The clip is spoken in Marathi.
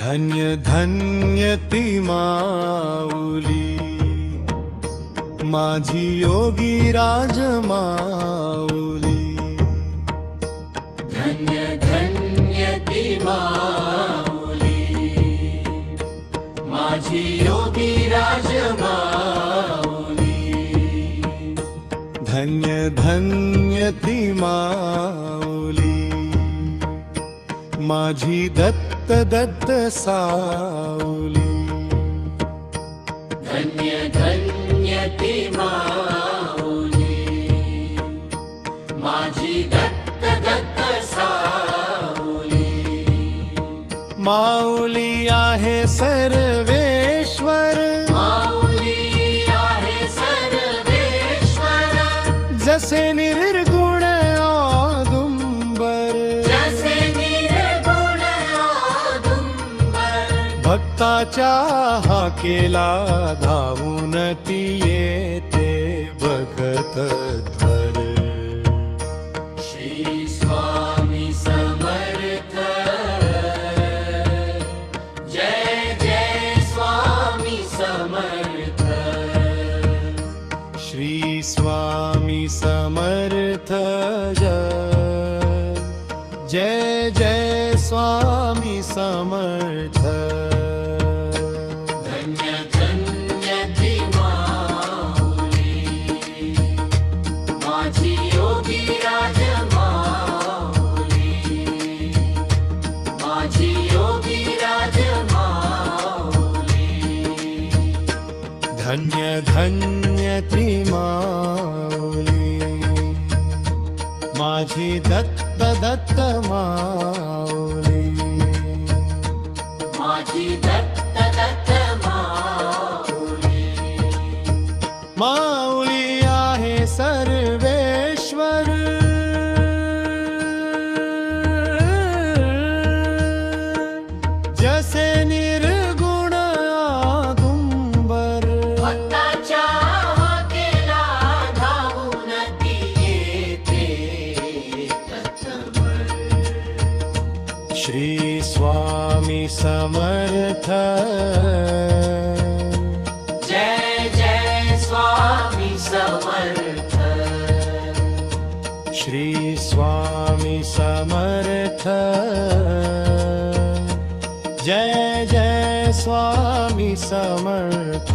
धन्य धन्य ती माऊली, माझी योगी राज माऊली. धन्य धन्य ती माऊली, माझी योगी राज माऊली. धन्य धन्य ती माऊली, माझी दत्त दत्त साऊली. धन्य धन्य ती माऊली, माझी दत्त दत्त साऊली. माऊली आहे सर्वेश्वर, माऊली आहे सर्वेश्वर. जसे निर्गुण औदुंबर, जसे निर्गुण औदुंबर. भक्ताच्या हाकेला धावून ती येते भगत धर. श्री स्वामी समर्थ, जय जय स्वामी समर्थ. श्री स्वामी समर्थ, जय जय स्वामी समर्थ. धन्य धन्य ती माऊली, माझी योगी राज माऊली. माझी योगी राज माऊली. धन्य धन्य ती माऊली, माझी दत्त दत्त माऊली. माझी दत्त दत्त माऊली. माऊली आहे सर्वेश्वर, जसे निर्गुण औदुंबर. भक्ताच्या हाकेला धावून ती येते तत्पर. श्री स्वामी समर्थ, जय जय स्वामी समर्थ. श्री स्वामी समर्थ, जय जय स्वामी समर्थ.